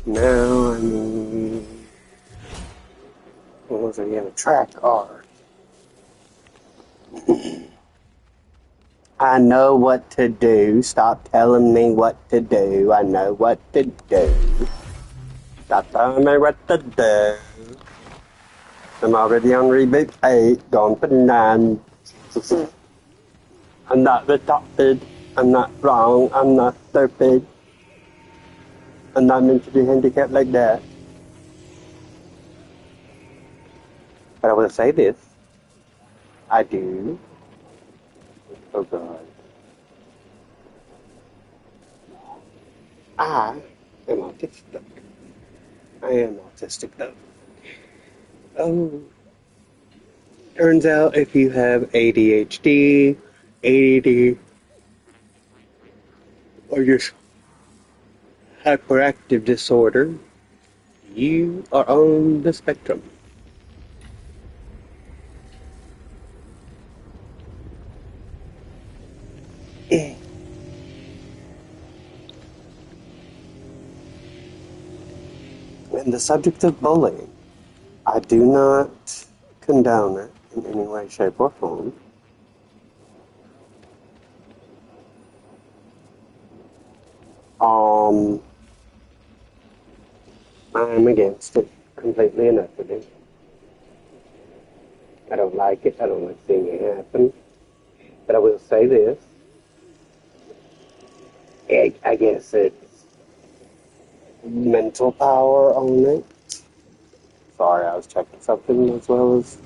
Now I need... What was it again? A track R. I know what to do. Stop telling me what to do. I know what to do. Stop telling me what to do. I'm already on reboot 8, going for 9. I'm not retarded. I'm not wrong. I'm not stupid. I'm not meant to be handicapped like that. But I will say this. I do. Oh God. I am autistic. I am autistic though. Oh. Turns out if you have ADHD, ADD, or just hyperactive disorder, you are on the spectrum. And the subject of bullying, I do not condone it in any way, shape, or form. I'm against it completely and utterly. I don't like it. I don't like seeing it happen. But I will say this. I guess it's mental power on it. Sorry, I was checking something as well as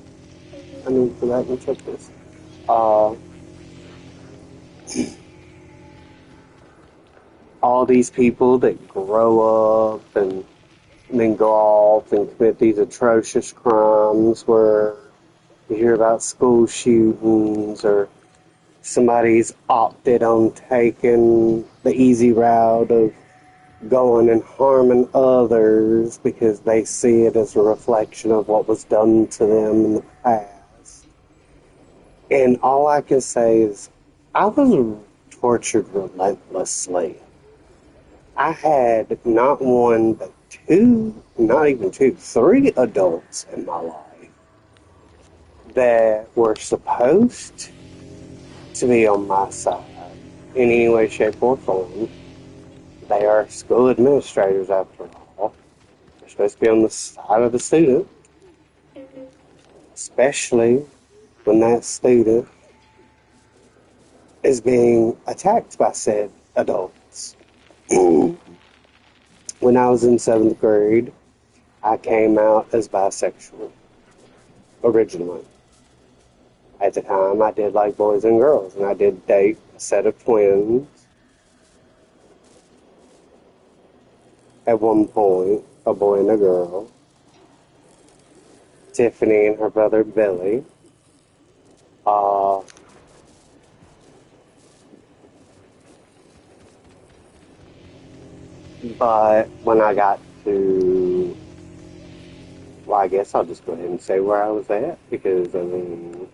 I need for that and check this. All these people that grow up and then go off and commit these atrocious crimes where you hear about school shootings or somebody's opted on taking the easy route of going and harming others because they see it as a reflection of what was done to them in the past. And all I can say is, I was tortured relentlessly. I had not one, but two, not even two, three adults in my life that were supposed to be on my side in any way, shape, or form. They are school administrators, after all. They're supposed to be on the side of the student, especially when that student is being attacked by said adults. When I was in 7th grade, I came out as bisexual, originally. At the time, I did like boys and girls, and I did date a set of twins. At one point, a boy and a girl. Tiffany and her brother Billy. But when I got to, well, I guess I'll just go ahead and say where I was at, because, I mean,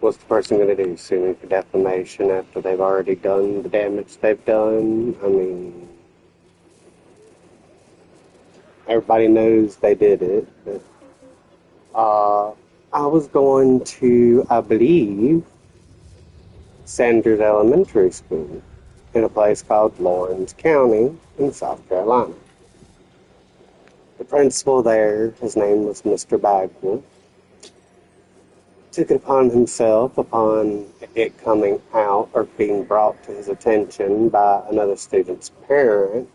what's the person going to do? Sue me for defamation after they've already done the damage they've done? I mean, everybody knows they did it. But, I was going to, I believe, Sanders Elementary School in a place called Lawrence County in South Carolina. The principal there, his name was Mr. Bagwell, took it upon himself, upon it coming out or being brought to his attention by another student's parent,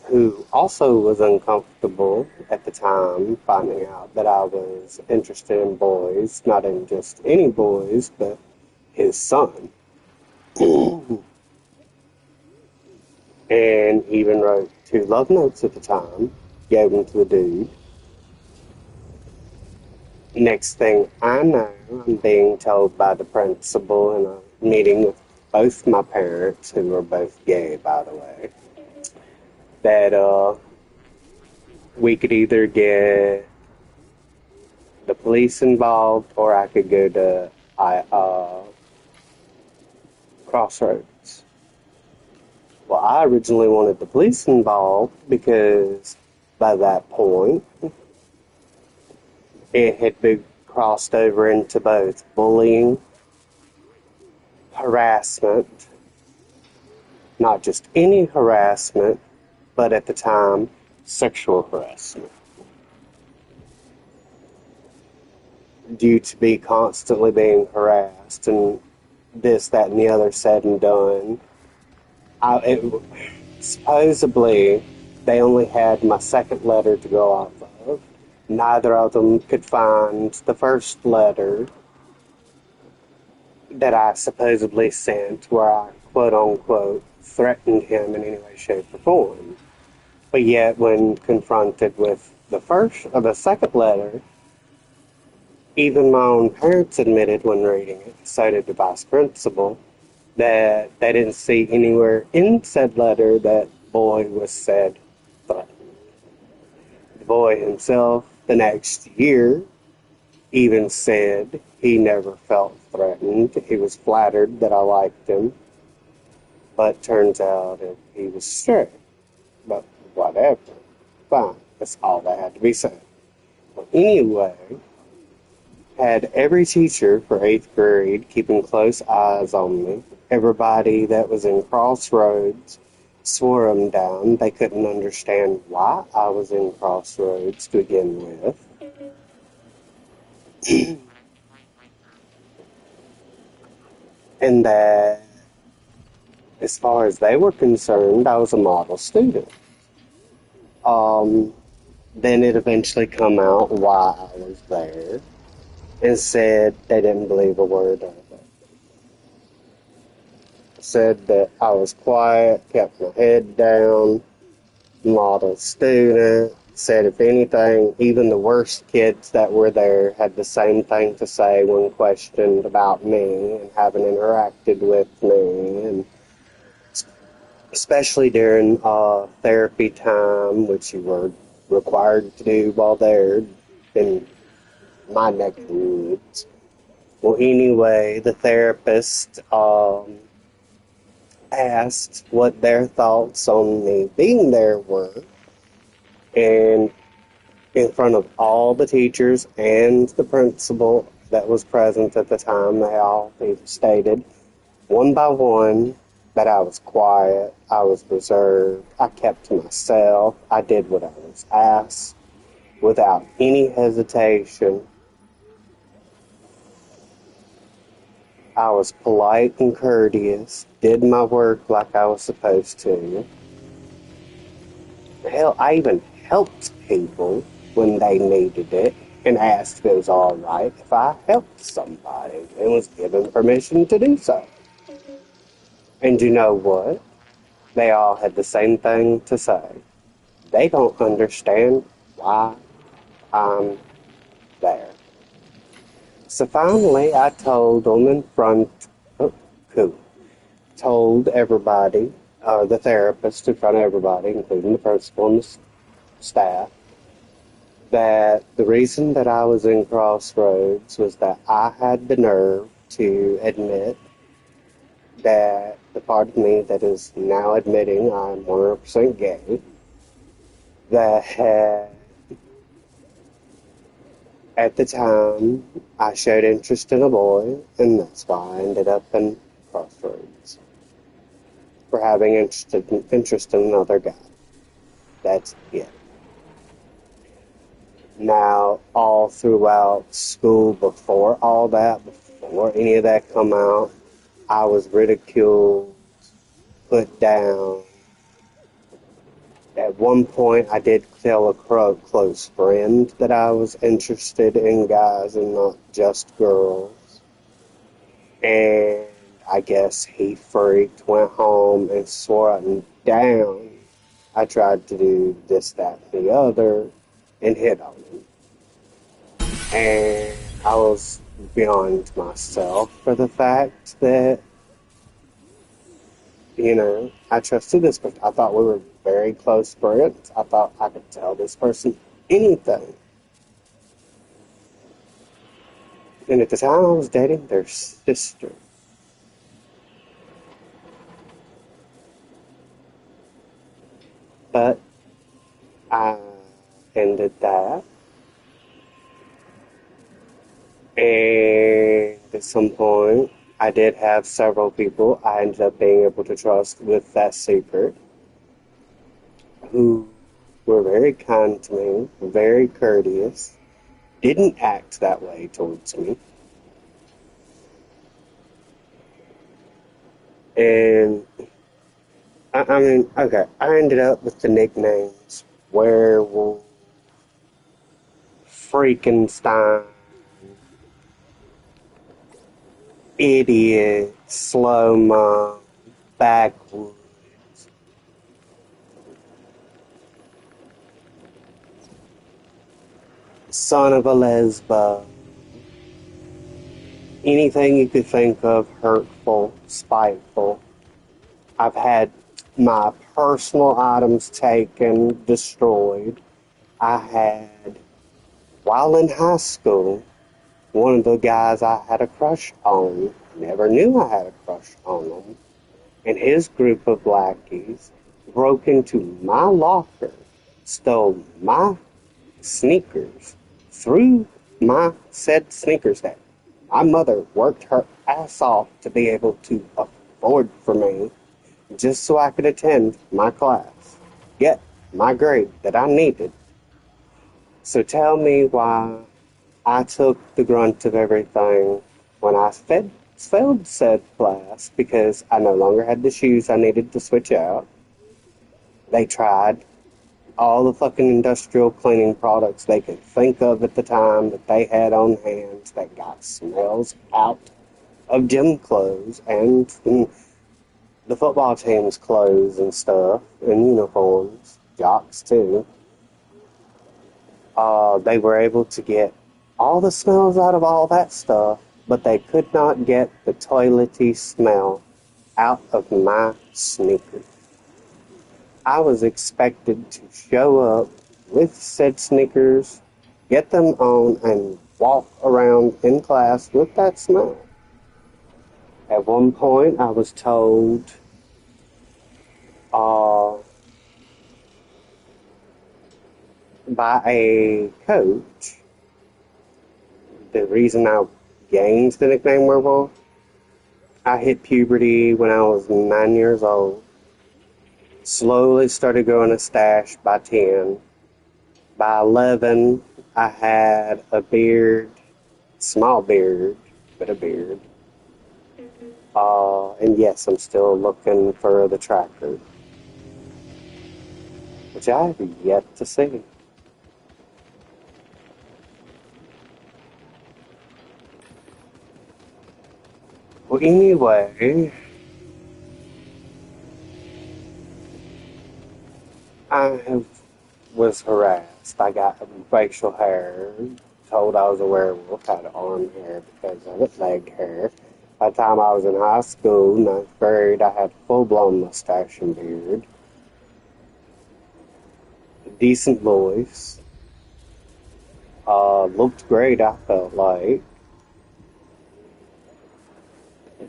who also was uncomfortable at the time finding out that I was interested in boys, not in just any boys, but his son. And even wrote 2 love notes at the time, gave them to the dude. Next thing I know, I'm being told by the principal in a meeting with both my parents, who were both gay, by the way, that we could either get the police involved or I could go to Crossroads. Well, I originally wanted the police involved because by that point, it had been crossed over into both bullying, harassment, not just any harassment, but at the time, sexual harassment. Due to be constantly being harassed and this, that, and the other said and done, supposedly they only had my second letter to go off of. Neither of them could find the first letter that I supposedly sent where I quote unquote threatened him in any way, shape, or form. But yet when confronted with the second letter, even my own parents admitted when reading it, so did the vice principal, that they didn't see anywhere in said letter that boy was said threatened. The boy himself, the next year, even said he never felt threatened. He was flattered that I liked him, but turns out he was straight. But whatever. Fine. That's all that had to be said. But anyway, had every teacher for 8th grade keeping close eyes on me. Everybody that was in Crossroads swore them down. They couldn't understand why I was in Crossroads to begin with. And that, as far as they were concerned, I was a model student. Then it eventually come out why I was there, and said they didn't believe a word of it. Said that I was quiet, kept my head down, model student. Said if anything, even the worst kids that were there had the same thing to say when questioned about me and having interacted with me, and especially during therapy time, which you were required to do while there in my neck of the woods. Well, anyway, the therapist asked what their thoughts on me being there were, and in front of all the teachers and the principal that was present at the time, they all stated one by one that I was quiet, I was reserved, I kept to myself, I did what I was asked without any hesitation. I was polite and courteous, did my work like I was supposed to. Hell, I even helped people when they needed it and asked if it was all right if I helped somebody and was given permission to do so. And you know what? They all had the same thing to say. They don't understand why I'm there. So finally, I told them in front, oh, cool, told everybody, the therapist in front of everybody, including the principal and the staff, that the reason that I was in Crossroads was that I had the nerve to admit that the part of me that is now admitting I'm 100% gay, that had, at the time, I showed interest in a boy, and that's why I ended up in Crossroads, for having interest in another guy. That's it. Now, all throughout school, before all that, before any of that come out, I was ridiculed, put down. At one point, I did tell a close friend that I was interested in guys and not just girls. And I guess he freaked, went home, and swore up and down I tried to do this, that, and the other, and hit on him. And I was beyond myself for the fact that, I trusted this person. I thought we were very close friends. I thought I could tell this person anything. And at the time I was dating their sister. But I ended that. And at some point, I did have several people I ended up being able to trust with that secret who were very kind to me, very courteous, didn't act that way towards me. And I mean, okay, I ended up with the nicknames Werewolf, Freakenstein, Idiot, Slow Mo, Backwood, Son of a Lesbo, anything you could think of hurtful, spiteful. I've had my personal items taken, destroyed. I had, while in high school, one of the guys I had a crush on, never knew I had a crush on him, and his group of blackies broke into my locker, stole my sneakers, threw my said sneakers at me. My mother worked her ass off to be able to afford for me just so I could attend my class, get my grade that I needed. So tell me why I took the grunt of everything when I failed said class because I no longer had the shoes I needed to switch out. They tried all the fucking industrial cleaning products they could think of at the time that they had on hand that got smells out of gym clothes and the football team's clothes and stuff and uniforms, jocks too. They were able to get all the smells out of all that stuff, but they could not get the toilety smell out of my sneakers. I was expected to show up with said sneakers, get them on, and walk around in class with that smell. At one point, I was told uh, by a coach the reason I gained the nickname werewolf. I hit puberty when I was 9 years old. Slowly started growing a stash by 10. By 11, I had a beard, small beard, but a beard. And yes, I'm still looking for the tracker, which I have yet to see. Well, anyway, I was harassed. I got facial hair, told I was a werewolf, had arm hair because of it, leg hair. By the time I was in high school, ninth grade, I had full-blown mustache and beard, decent voice, looked great, I felt like,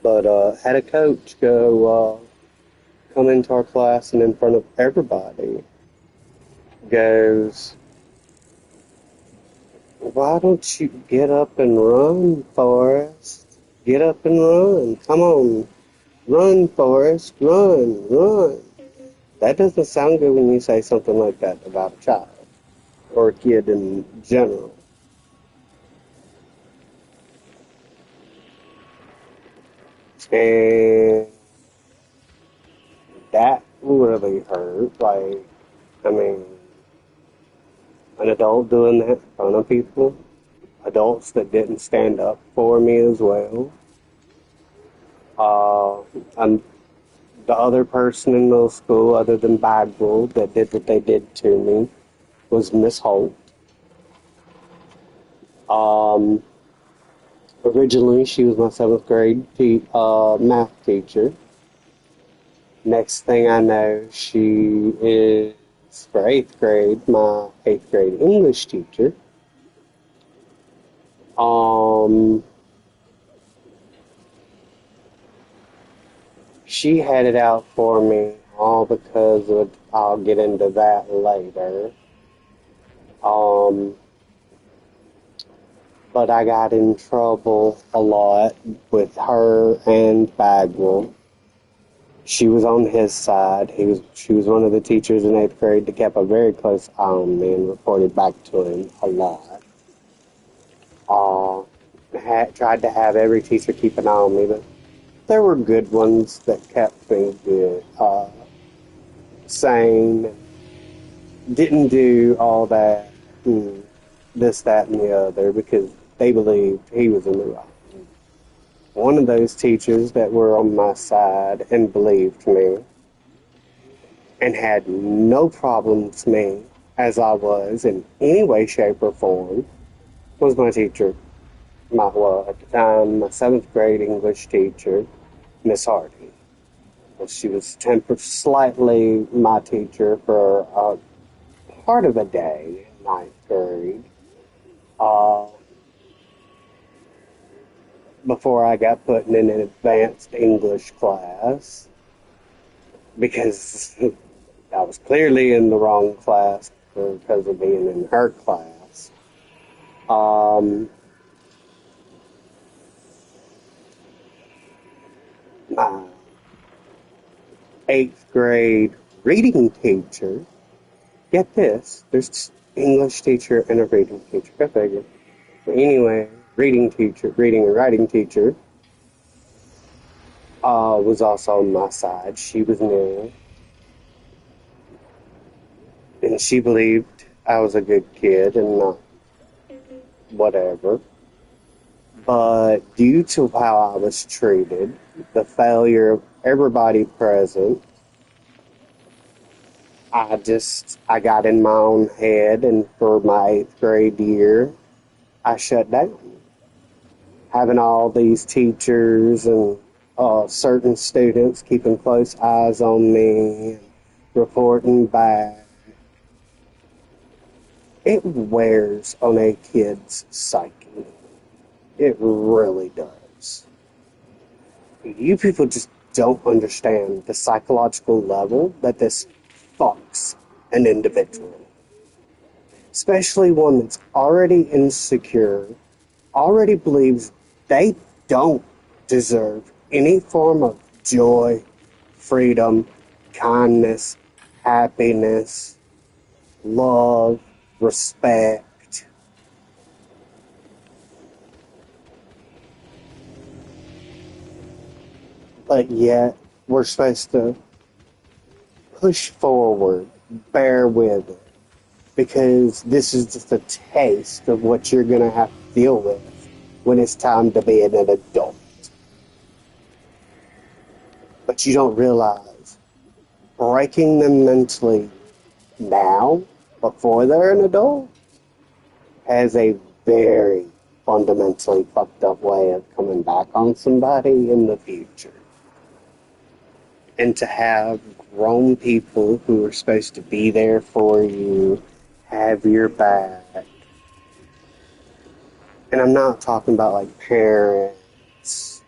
but had a coach come into our class and in front of everybody goes, "Why don't you get up and run, Forrest? Get up and run. Come on. Run, Forrest. Run, run." That doesn't sound good when you say something like that about a child or a kid in general. And that really hurt. Like, I mean, an adult doing that in front of people, adults that didn't stand up for me as well. And the other person in middle school, other than Bagwell, that did what they did to me, was Miss Holt. Um, Originally, she was my seventh grade math teacher. Next thing I know, she is, for eighth grade, my eighth grade English teacher. Um, she had it out for me all because of, I'll get into that later. Um, but I got in trouble a lot with her and Bagwell. She was on his side. She was one of the teachers in eighth grade that kept a very close eye on me and reported back to him a lot. Uh, Tried to have every teacher keep an eye on me, but there were good ones that kept me good, sane, didn't do all that, this, that, and the other, because they believed he was in the right. One of those teachers that were on my side and believed me and had no problem with me as I was in any way, shape, or form was my teacher. Well, at the time, my seventh grade English teacher, Miss Hardy. She was slightly my teacher for part of a day in ninth grade. Uh, Before I got put in an advanced English class because I was clearly in the wrong class because of being in her class. My eighth grade reading teacher, get this, there's English teacher and a reading teacher, I figure. But anyway, reading and writing teacher, was also on my side. She was new, and she believed I was a good kid and not whatever. But due to how I was treated, the failure of everybody present, I got in my own head, and for my eighth grade year, I shut down. Having all these teachers and certain students keeping close eyes on me, and reporting back, it wears on a kid's psyche. It really does. You people just don't understand the psychological level that this fucks an individual. Especially one that's already insecure, already believes they don't deserve any form of joy, freedom, kindness, happiness, love, respect. But yet, we're supposed to push forward, bear with it, because this is just a taste of what you're going to have to deal with when it's time to be an adult. But you don't realize breaking them mentally now, before they're an adult, has a very fundamentally fucked up way of coming back on somebody in the future. And to have grown people who are supposed to be there for you, have your back. And I'm not talking about like parents,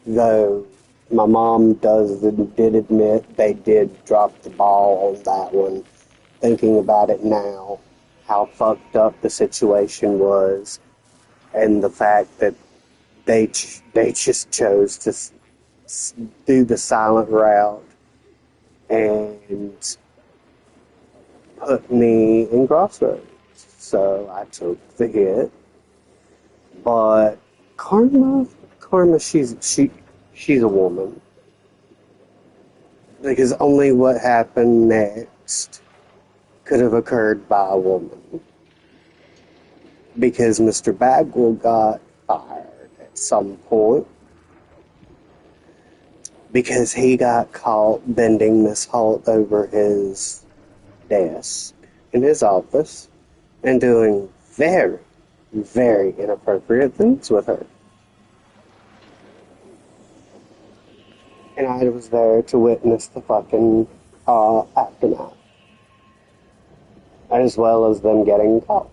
though my mom did admit they did drop the ball on that one. Thinking about it now, how fucked up the situation was, and the fact that they just chose to do the silent route and put me in crossroads. So I took the hit, but karma, she's a woman, because only what happened next could have occurred by a woman. Because Mr. Bagwell got fired at some point because he got caught bending Miss Holt over his desk in his office and doing very, very inappropriate things with her. And I was there to witness the fucking aftermath, as well as them getting caught.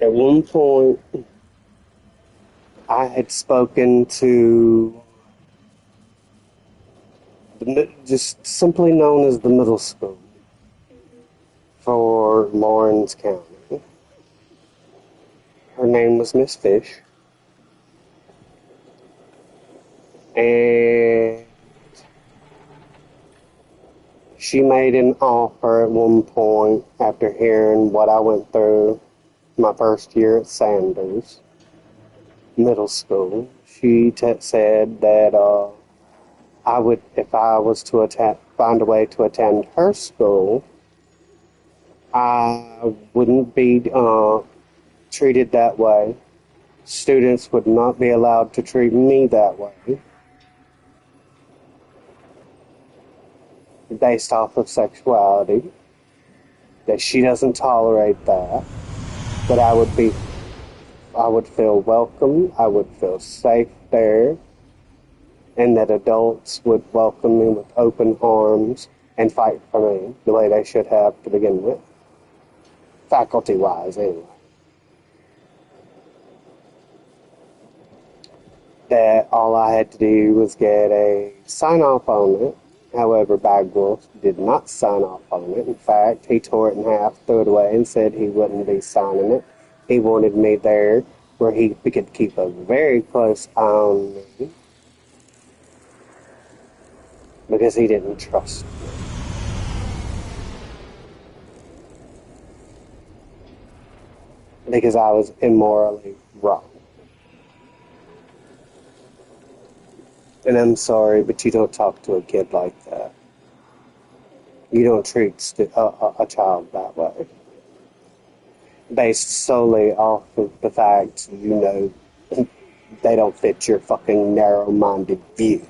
At one point, I had spoken to just simply known as the middle school for Lawrence County. Her name was Miss Fish, and she made an offer at one point after hearing what I went through my first year at Sanders Middle School. She said that I would, if I was to find a way to attend her school, I wouldn't be treated that way. Students would not be allowed to treat me that way based off of sexuality. That she doesn't tolerate that. That I would feel welcome. I would feel safe there, and that adults would welcome me with open arms and fight for me the way they should have to begin with, faculty-wise anyway. That all I had to do was get a sign-off on it. However, Bagwolf did not sign off on it. In fact, he tore it in half, threw it away, and said he wouldn't be signing it. He wanted me there where he could keep a very close eye on me because he didn't trust me. Because I was immorally wrong. And I'm sorry, but you don't talk to a kid like that. You don't treat a child that way. Based solely off of the fact you know they don't fit your fucking narrow-minded view.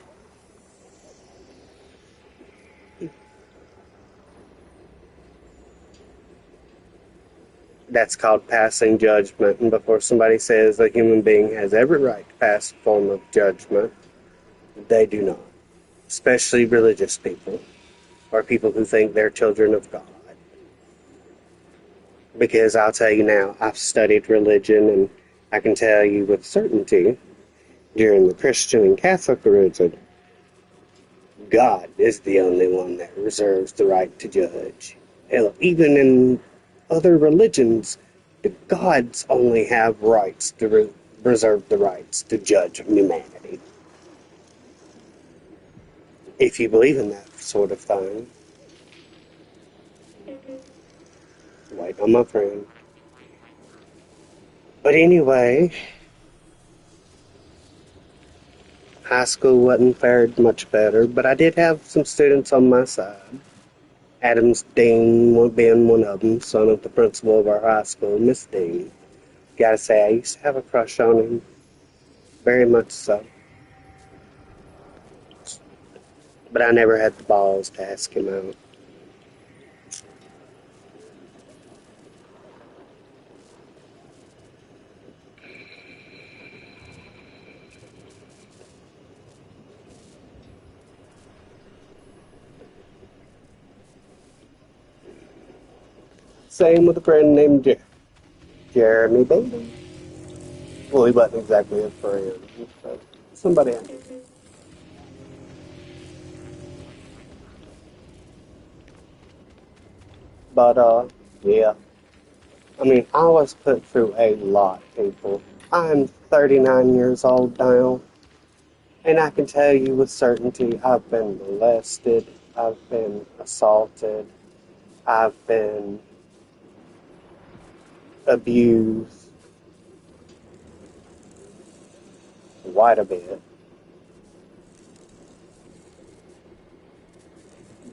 That's called passing judgment. And before somebody says a human being has every right to pass a form of judgment, they do not. Especially religious people, or people who think they're children of God. Because I'll tell you now, I've studied religion, and I can tell you with certainty, during the Christian and Catholic religion, God is the only one that reserves the right to judge. Hell, even in other religions, the gods only have rights to reserve the rights to judge humanity. If you believe in that sort of thing. Wait on my friend. But anyway, high school wasn't fared much better, but I did have some students on my side. Adams Dean being one of them, son of the principal of our high school, Miss Dean. Gotta say, I used to have a crush on him. Very much so. But I never had the balls to ask him out. Same with a friend named Jeremy Bailey. Well, he wasn't exactly a friend, but somebody else. But, yeah. I mean, I was put through a lot, people. I'm 39 years old now, and I can tell you with certainty I've been molested, I've been assaulted, I've been abused quite a bit.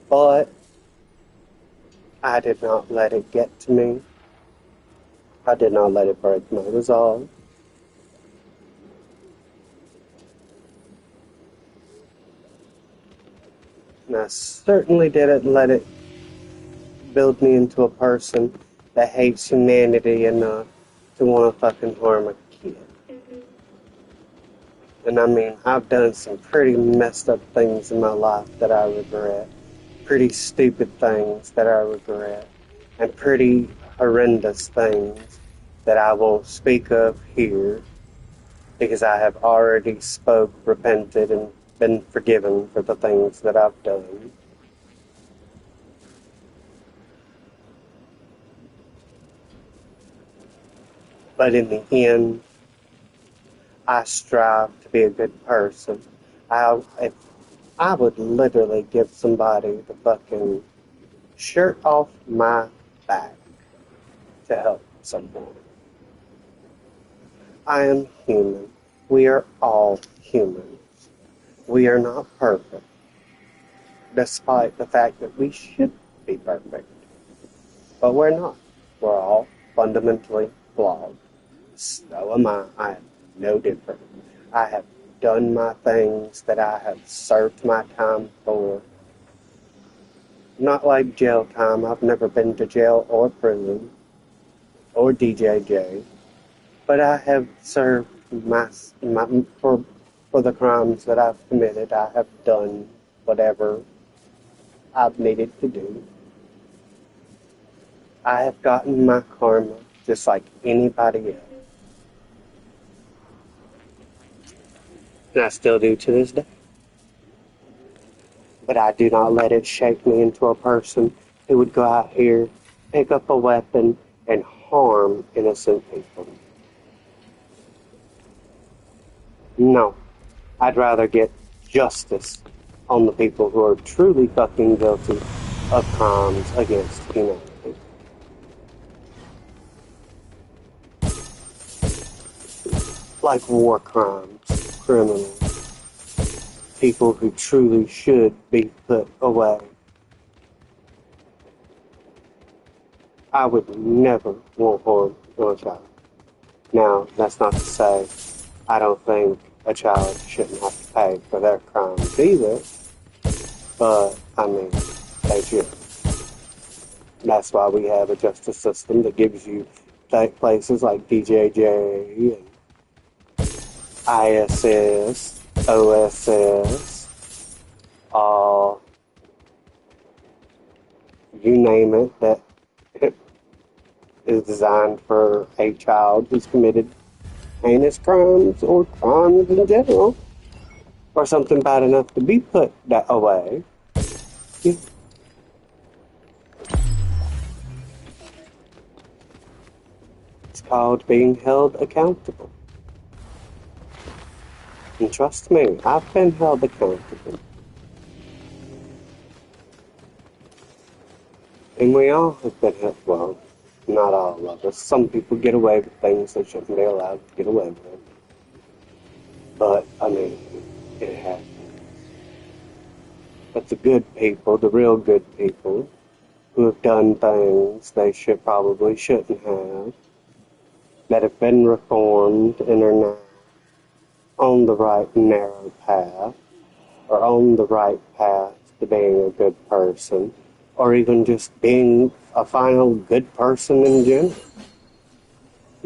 But I did not let it get to me. I did not let it break my resolve. And I certainly didn't let it build me into a person that hates humanity enough to want to fucking harm a kid. And I mean, I've done some pretty messed up things in my life that I regret. Pretty stupid things that I regret. And pretty horrendous things that I won't speak of here. because I have already spoke, repented, and been forgiven for the things that I've done. But in the end, I strive to be a good person. If I would literally give somebody the fucking shirt off my back to help someone. I am human. We are all human. We are not perfect, despite the fact that we should be perfect. But we're not. We're all fundamentally flawed. So am I. I am no different. I have done my things that I have served my time for. Not like jail time. I've never been to jail or prison or DJJ. But I have served for the crimes that I've committed. I have done whatever I've needed to do. I have gotten my karma just like anybody else. And I still do to this day. But I do not let it shape me into a person who would go out here, pick up a weapon, and harm innocent people. No. I'd rather get justice on the people who are truly fucking guilty of crimes against humanity. Like war crimes, criminals, people who truly should be put away. I would never want harm on a child. Now, that's not to say I don't think a child shouldn't have to pay for their crimes either, but, I mean, they should. That's why we have a justice system that gives you places like DJJ and ISS, OSS, you name it, that is designed for a child who's committed heinous crimes or crimes in general, or something bad enough to be put that away. Yeah. It's called being held accountable. And trust me, I've been held accountable. And we all have been held, well, not all of us. Some people get away with things they shouldn't be allowed to get away with. But, I mean, it happens. But the good people, the real good people, who have done things they probably shouldn't have, that have been reformed and are now on the right narrow path, or on the right path to being a good person, or even just being a final good person in general.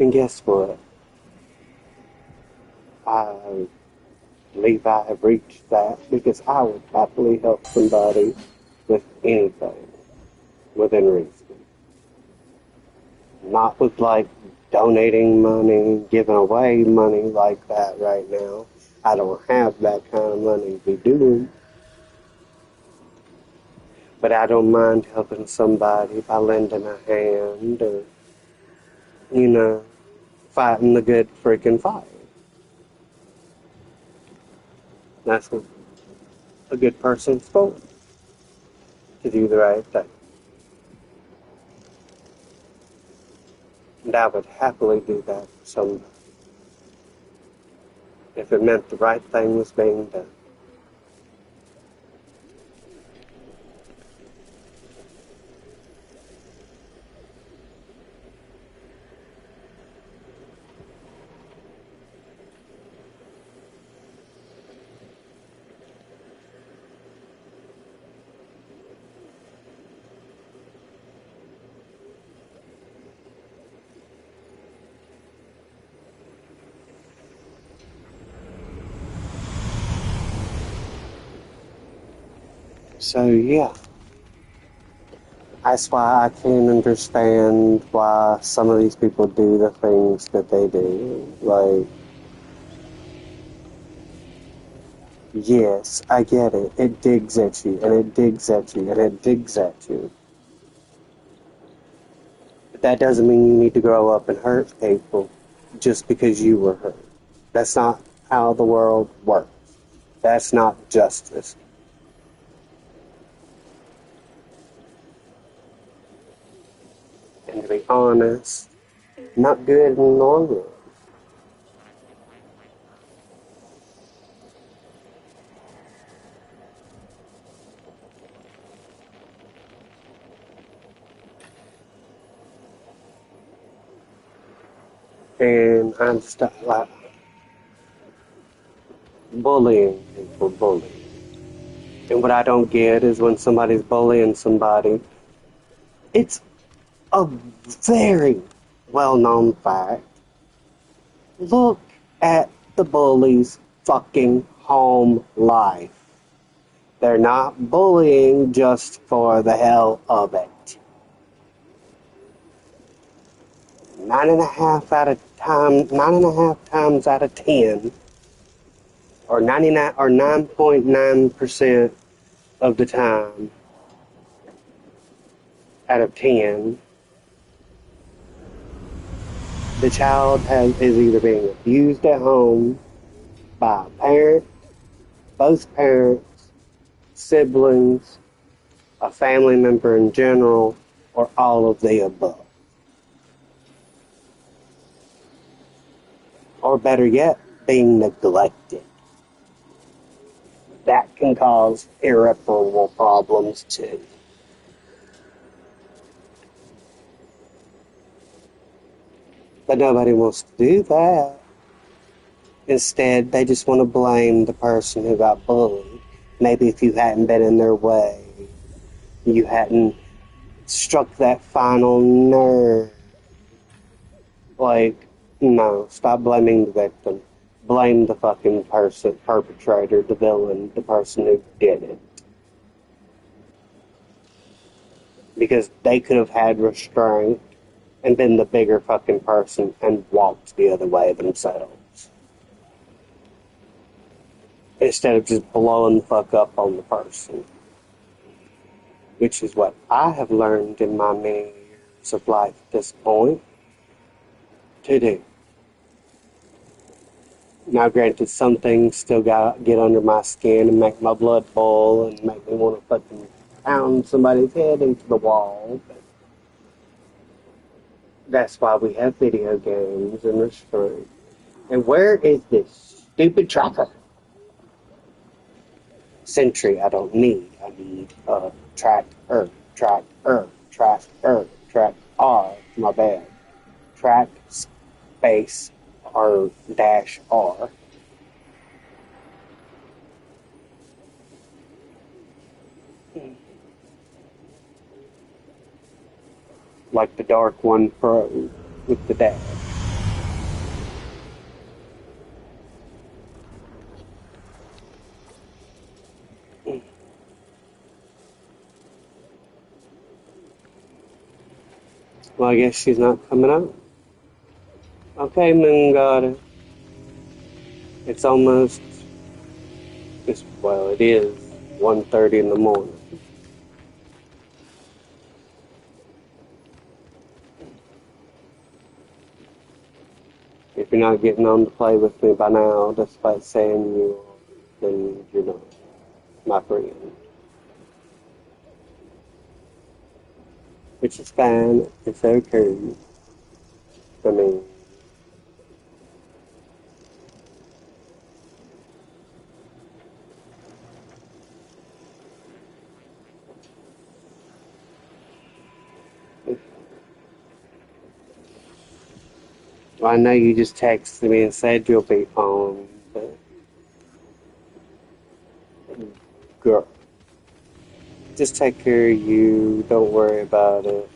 And guess what? I believe I have reached that because I would happily help somebody with anything within reason. Not with like donating money, giving away money like that right now. I don't have that kind of money to be doing. But I don't mind helping somebody by lending a hand or, fighting the good freaking fight. That's what a good person's for, to do the right thing. And I would happily do that for somebody if it meant the right thing was being done. So yeah, that's why I can't understand why some of these people do the things that they do. Like, Yes, I get it. It digs at you, and it digs at you, and it digs at you. But that doesn't mean you need to grow up and hurt people just because you were hurt. That's not how the world works. That's not justice. And to be honest, not good in the long run. And I'm like bullying people, bullying. And what I don't get is when somebody's bullying somebody, it's a very well known fact. Look at the bully's fucking home life. They're not bullying just for the hell of it. 9.5 times out of 10, or 99 or 9.9% of the time out of 10, the child is either being abused at home by a parent, both parents, siblings, a family member in general, or all of the above. Or better yet, being neglected. That can cause irreparable problems too. But nobody wants to do that. Instead, they just want to blame the person who got bullied. Maybe if you hadn't been in their way, you hadn't struck that final nerve. Like, no, stop blaming the victim. Blame the fucking person, perpetrator, the villain, the person who did it. Because they could have had restraint and been the bigger fucking person and walked the other way themselves. Instead of just blowing the fuck up on the person. Which is what I have learned in my many years of life at this point to do. Now, granted, some things still get under my skin and make my blood boil and make me want to fucking pound somebody's head into the wall. But that's why we have video games and restraint. And where is this stupid tracker? Sentry, I don't need. I need track track track track R. My bad. Track space or dash R. Like the Dark One Pro with the dash. Well, I guess she's not coming out. Okay, Moon Goddess. It's almost, it is 1:30 in the morning. If you're not getting on to play with me by now, despite saying you are, then you're not my friend. Which is fine. It's okay. I mean, I know you just texted me and said you'll be home, but girl, just take care of you. Don't worry about it.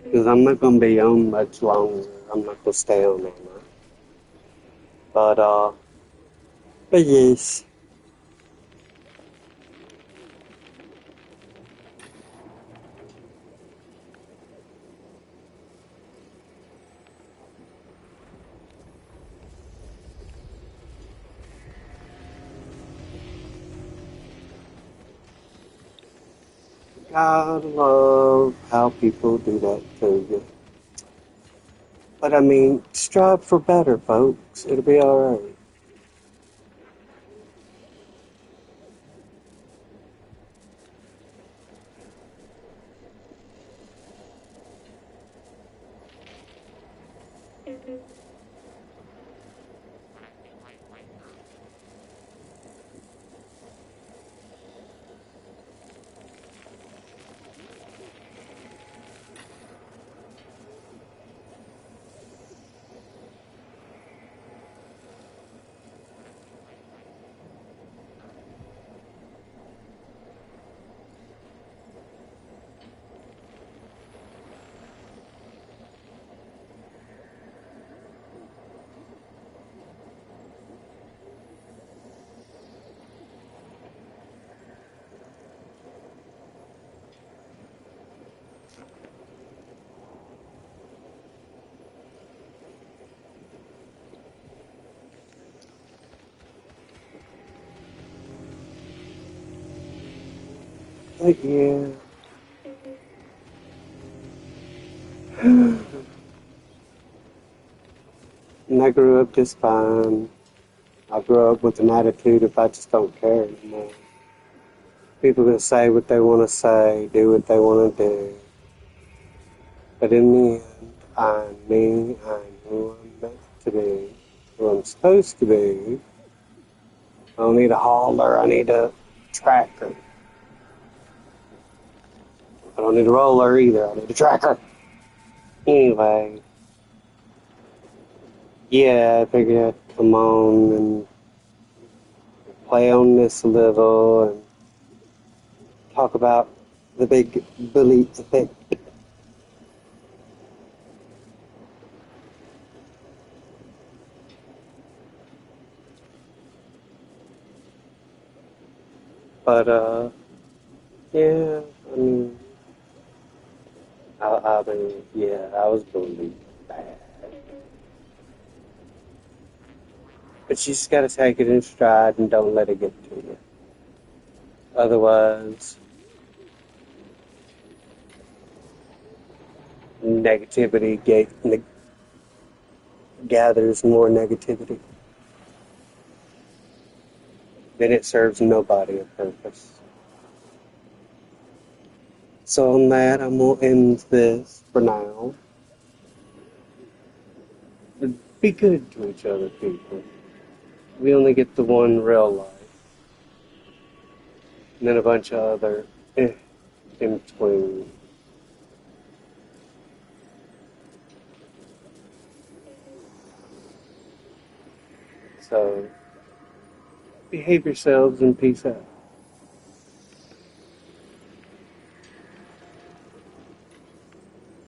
Because I'm not going to be on much longer. I'm not going to stay on that much. But, but yes. Gotta love how people do that to you. But I mean, strive for better, folks. It'll be alright. But yeah. And I grew up just fine. I grew up with an attitude of I just don't care anymore. People can say what they want to say, do what they want to do. But in the end, I'm me, I'm who I'm meant to be, who I'm supposed to be. I don't need a hauler, I need a tracker. I don't need a roller either, I need a tracker. Anyway, yeah, I figured I'd come on and play on this a little and talk about the big bully effect. But, yeah, I mean, yeah, I was bullied bad. But you just gotta take it in stride and don't let it get to you. Otherwise, negativity gathers more negativity. Then it serves nobody a purpose. So on that, I'm gonna end this for now. Be good to each other, people. We only get the one real life. And then a bunch of other in between. So behave yourselves and peace out.